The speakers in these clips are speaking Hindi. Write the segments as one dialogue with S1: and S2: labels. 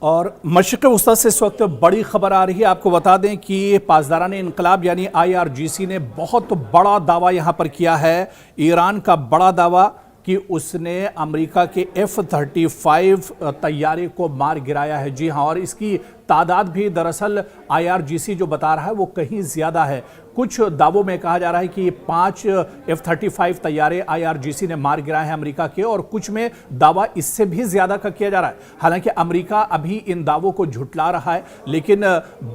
S1: और मशरिक़ वस्ता से इस वक्त बड़ी खबर आ रही है। आपको बता दें कि पासदारान इनकलाब यानी IRGC ने बहुत बड़ा दावा यहां पर किया है। ईरान का बड़ा दावा कि उसने अमेरिका के F-35 तैयारे को मार गिराया है। जी हां, और इसकी तादाद भी दरअसल IRGC जो बता रहा है वो कहीं ज्यादा है। कुछ दावों में कहा जा रहा है कि 5 F-35 तैयारे IRGC ने मार गिराए हैं अमेरिका के, और कुछ में दावा इससे भी ज्यादा का किया जा रहा है। हालांकि अमेरिका अभी इन दावों को झुटला रहा है, लेकिन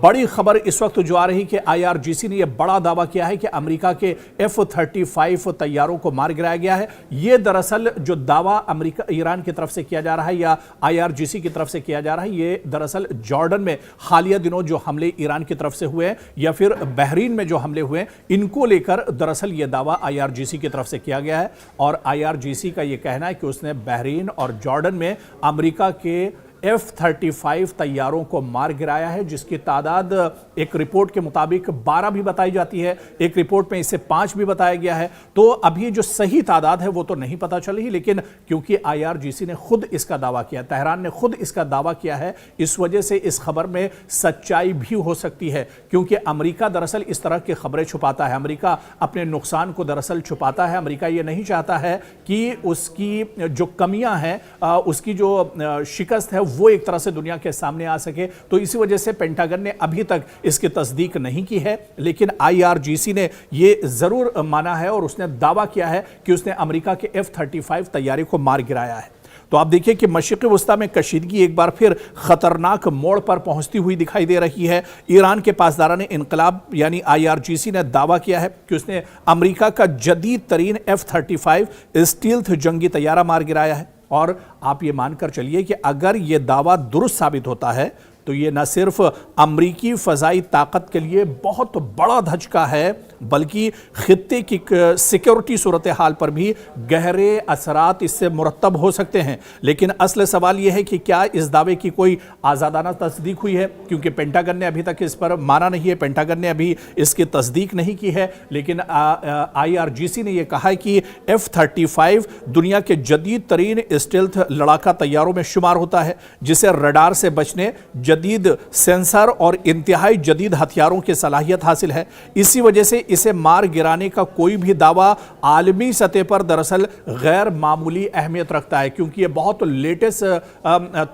S1: बड़ी खबर इस वक्त जो आ रही कि IRGC ने यह बड़ा दावा किया है कि अमेरिका के F-35 तैयारों को मार गिराया गया है। यह दरअसल जो दावा अमेरिका ईरान की तरफ से किया जा रहा है या IRGC की तरफ से किया जा रहा है, यह दरअसल जॉर्डन में हालिया दिनों जो हमले ईरान की तरफ से हुए या फिर बहरीन में जो हमले हुए, इनको लेकर दरअसल यह दावा IRGC की तरफ से किया गया है। और IRGC का यह कहना है कि उसने बहरीन और जॉर्डन में अमेरिका के F-35 तैयारों को मार गिराया है, जिसकी तादाद एक रिपोर्ट के मुताबिक 12 भी बताई जाती है, एक रिपोर्ट में इसे 5 भी बताया गया है। तो अभी जो सही तादाद है वो तो नहीं पता चल रही, लेकिन क्योंकि IRGC ने खुद इसका दावा किया, तेहरान ने खुद इसका दावा किया है, इस वजह से इस खबर में सच्चाई भी हो सकती है। क्योंकि अमेरिका दरअसल इस तरह की खबरें छुपाता है, अमेरिका अपने नुकसान को दरअसल छुपाता है। अमेरिका ये नहीं चाहता है कि उसकी जो कमियां हैं, उसकी जो शिकस्त है वो एक तरह से दुनिया के सामने आ सके। तो इसी वजह से पेंटागन ने अभी तक इसकी तस्दीक नहीं की है, लेकिन IRGC ने यह जरूर माना है और उसने दावा किया है कि उसने अमेरिका के F-35 तैयारे को मार गिराया है। तो आप देखिए कि मशरिक़ वस्ता में कशीदगी एक बार फिर खतरनाक मोड़ पर पहुंचती हुई दिखाई दे रही है। ईरान के पासदारान इनकलाब यानी IRGC ने दावा किया है कि उसने अमेरिका का जदीद तरीन F-35 स्टील्थ जंगी तैयारा मार गिराया है। और आप ये मानकर चलिए कि अगर ये दावा दुरुस्त साबित होता है तो ये न सिर्फ अमरीकी फ़ज़ाई ताकत के लिए बहुत बड़ा धचका है, बल्कि खित्ते की सिक्योरिटी सूरत हाल पर भी गहरे असरात इससे मुरतब हो सकते हैं। लेकिन असल सवाल यह है कि क्या इस दावे की कोई आज़ादाना तस्दीक हुई है, क्योंकि पेंटागन ने अभी तक इस पर माना नहीं है, पेंटागन ने अभी इसकी तस्दीक नहीं की है। लेकिन IRGC ने यह कहा है कि F-35 दुनिया के जदीद तरीन स्टेल्थ लड़ाका तैयारों में शुमार होता है, जिसे रडार से बचने, जदीद सेंसर और इंतहाई जदीद हथियारों की सलाहियत हासिल है। इसी वजह से इसे मार गिराने का कोई भी दावा आलमी सतह पर दरअसल गैर मामूली अहमियत रखता है, क्योंकि यह बहुत लेटेस्ट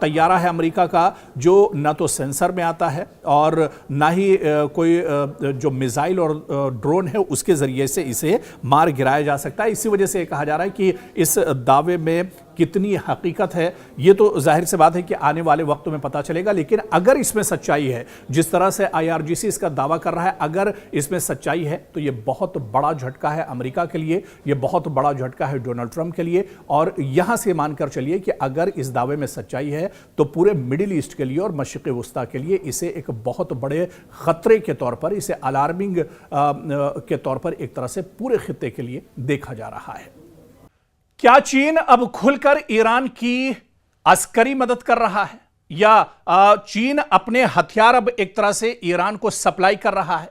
S1: तैयारा है अमेरिका का, जो न तो सेंसर में आता है और ना ही कोई जो मिसाइल और ड्रोन है उसके जरिए से इसे मार गिराया जा सकता है। इसी वजह से कहा जा रहा है कि इस दावे में कितनी हकीकत है ये तो जाहिर सी बात है कि आने वाले वक्तों में पता चलेगा। लेकिन अगर इसमें सच्चाई है, जिस तरह से IRGC इसका दावा कर रहा है, अगर इसमें सच्चाई है तो यह बहुत बड़ा झटका है अमेरिका के लिए, यह बहुत बड़ा झटका है डोनाल्ड ट्रंप के लिए। और यहां से मानकर चलिए कि अगर इस दावे में सच्चाई है तो पूरे मिडिल ईस्ट के लिए और मशरिक़ वस्ता के लिए इसे एक बहुत बड़े खतरे के तौर पर, इसे अलार्मिंग के तौर पर एक तरह से पूरे खित्ते के लिए देखा जा रहा है। क्या चीन अब खुलकर ईरान की अस्करी मदद कर रहा है, या चीन अपने हथियार अब एक तरह से ईरान को सप्लाई कर रहा है?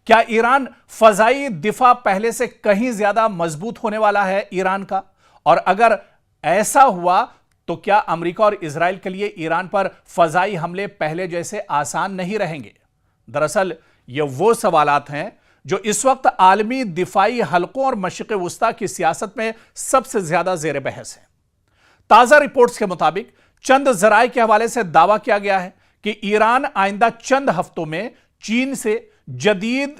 S1: क्या ईरान फजाई दिफा पहले से कहीं ज्यादा मजबूत होने वाला है ईरान का? और अगर ऐसा हुआ तो क्या अमेरिका और इजराइल के लिए ईरान पर फजाई हमले पहले जैसे आसान नहीं रहेंगे? दरअसल ये वो सवालात हैं जो इस वक्त आलमी दिफाई हलकों और मशरिक़ वस्ता की सियासत में सबसे ज्यादा जेर बहस है। ताजा रिपोर्ट्स के मुताबिक चंद जराए के हवाले से दावा किया गया है कि ईरान आइंदा चंद हफ्तों में चीन से जदीद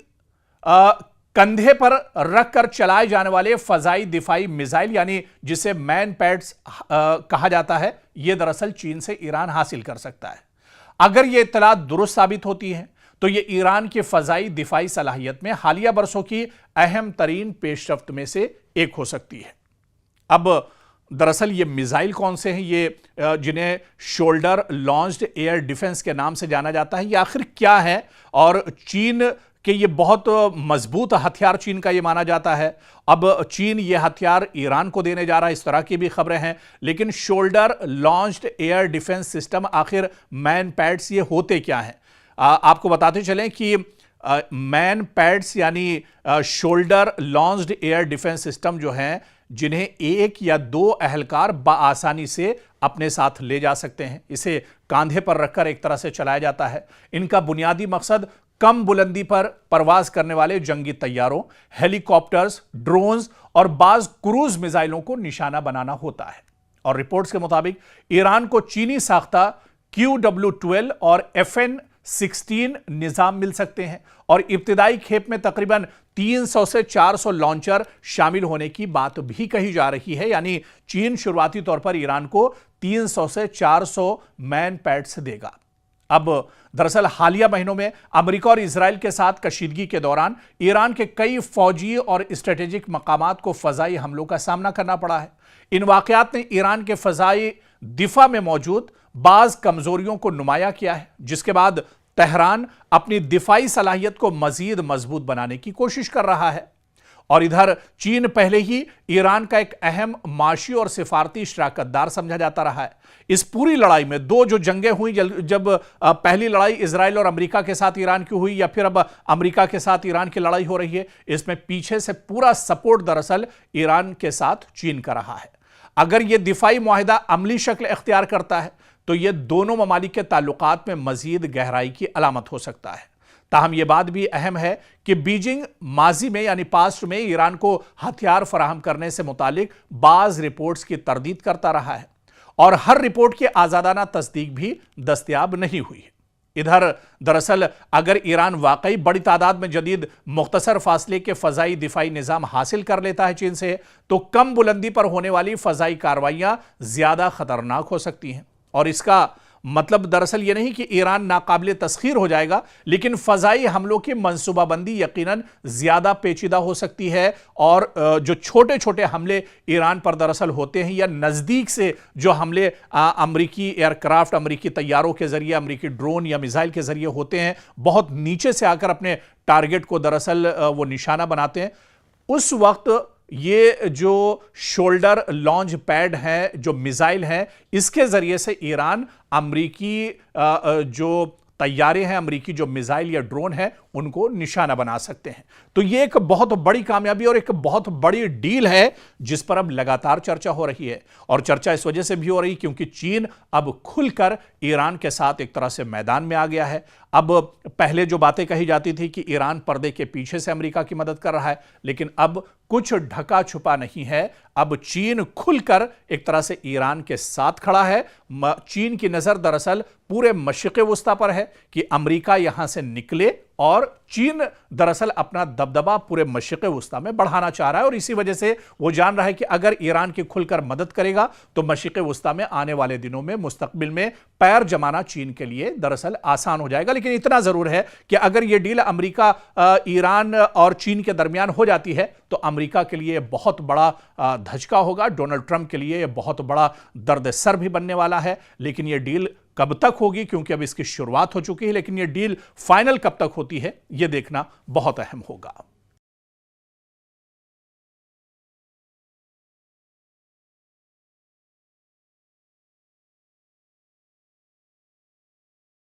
S1: कंधे पर रखकर चलाए जाने वाले फजाई दिफाई मिसाइल, यानी जिसे मैन पैड्स कहा जाता है, यह दरअसल चीन से ईरान हासिल कर सकता है। अगर यह इत्तला दुरुस्त साबित होती है तो यह ईरान की फजाई दिफाई सलाहियत में हालिया बरसों की अहम तरीन पेशरफ्त में से एक हो सकती है। अब दरअसल ये मिसाइल कौन से हैं, ये जिन्हें शोल्डर लॉन्च्ड एयर डिफेंस के नाम से जाना जाता है, ये आखिर क्या है? और चीन के ये बहुत मजबूत हथियार चीन का ये माना जाता है। अब चीन ये हथियार ईरान को देने जा रहा है, इस तरह की भी खबरें हैं। लेकिन shoulder launched air defence system, आखिर मैन पैड्स ये होते क्या हैं? आपको बताते चलें कि मैन पैड्स यानी shoulder launched air defence system जो हैं, जिन्हें एक या दो अहलकार बआसानी से अपने साथ ले जा सकते हैं। इसे कांधे पर रखकर एक तरह से चलाया जाता है। इनका बुनियादी मकसद कम बुलंदी पर परवाज करने वाले जंगी तैयारों, हेलीकॉप्टर्स, ड्रोन्स और बाज क्रूज मिसाइलों को निशाना बनाना होता है। और रिपोर्ट्स के मुताबिक ईरान को चीनी साख्ता QW-12 और FN-16 निजाम मिल सकते हैं और इब्तिदाई खेप में तकरीबन 300 से 400 लॉन्चर शामिल होने की बात भी कही जा रही है। यानी चीन शुरुआती तौर पर ईरान को 300 से 400 मैन पैड्स देगा। अब दरअसल हालिया महीनों में अमेरिका और इजराइल के साथ कशीदगी के दौरान ईरान के कई फौजी और स्ट्रेटेजिक मकामात को फजाई हमलों का सामना करना पड़ा है। इन वाकयात ने ईरान के फजाई दिफा में मौजूद बाज कमजोरियों को नुमाया किया है, जिसके बाद तेहरान अपनी दिफाई सलाहियत को मजीद मजबूत बनाने की कोशिश कर रहा है। और इधर चीन पहले ही ईरान का एक अहम माशी और सिफारती शराकतदार समझा जाता रहा है। इस पूरी लड़ाई में दो जो जंगें हुई, जब पहली लड़ाई इजराइल और अमेरिका के साथ ईरान की हुई या फिर अब अमेरिका के साथ ईरान की लड़ाई हो रही है, इसमें पीछे से पूरा सपोर्ट दरअसल ईरान के साथ चीन का रहा है। अगर यह दिफाई मुआहिदा अमली शक्ल इख्तियार करता है तो यह दोनों ममालिक के ताल्लुकात में मजीद गहराई की अलामत हो सकता है। ताहम यह बात भी अहम है कि बीजिंग माजी में यानी पास्ट में ईरान को हथियार फराहम करने से मुतालिक बाज रिपोर्ट्स की तरदीद करता रहा है और हर रिपोर्ट की आजादाना तस्दीक भी दस्तयाब नहीं हुई है। इधर दरअसल अगर ईरान वाकई बड़ी तादाद में जदीद मुख्तसर फासले के फजाई दिफाई निजाम हासिल कर लेता है चीन से, तो कम बुलंदी पर होने वाली फजाई कार्रवाइयां ज्यादा खतरनाक हो सकती हैं। और इसका मतलब दरअसल यह नहीं कि ईरान नाकाबिले तस्खीर हो जाएगा, लेकिन फजाई हमलों की मंसूबाबंदी यकीनन ज्यादा पेचीदा हो सकती है। और जो छोटे छोटे हमले ईरान पर दरअसल होते हैं या नजदीक से जो हमले अमरीकी एयरक्राफ्ट, अमरीकी तैयारों के जरिए, अमरीकी ड्रोन या मिसाइल के जरिए होते हैं, बहुत नीचे से आकर अपने टारगेट को दरअसल वो निशाना बनाते हैं, उस वक्त ये जो शोल्डर लॉन्च पैड है, जो मिसाइल है, इसके जरिए से ईरान अमरीकी जो तैयारे हैं, अमरीकी जो मिसाइल या ड्रोन है, उनको निशाना बना सकते हैं। तो ये एक बहुत बड़ी कामयाबी और एक बहुत बड़ी डील है जिस पर अब लगातार चर्चा हो रही है। और चर्चा इस वजह से भी हो रही क्योंकि चीन अब खुलकर ईरान के साथ एक तरह से मैदान में आ गया है। अब पहले जो बातें कही जाती थी कि ईरान पर्दे के पीछे से अमेरिका की मदद कर रहा है, लेकिन अब कुछ ढका छुपा नहीं है। अब चीन खुलकर एक तरह से ईरान के साथ खड़ा है। चीन की नजर दरअसल पूरे मशरिक़ वुस्ता पर है कि अमेरिका यहां से निकले और चीन दरअसल अपना दबदबा पूरे मशरिक़ वुस्ता में बढ़ाना चाह रहा है। और इसी वजह से वो जान रहा है कि अगर ईरान की खुलकर मदद करेगा तो मशरिक़ वुस्ता में आने वाले दिनों में, मुस्तकबिल में पैर जमाना चीन के लिए दरअसल आसान हो जाएगा। लेकिन इतना जरूर है कि अगर यह डील अमेरिका, ईरान और चीन के दरमियान हो जाती है तो अमेरिका के लिए बहुत बड़ा धचका होगा। डोनाल्ड ट्रंप के लिए यह बहुत बड़ा दर्द सर भी बनने वाला है। लेकिन यह डील कब तक होगी, क्योंकि अब इसकी शुरुआत हो चुकी है, लेकिन यह डील फाइनल कब तक होती है, यह देखना बहुत अहम होगा।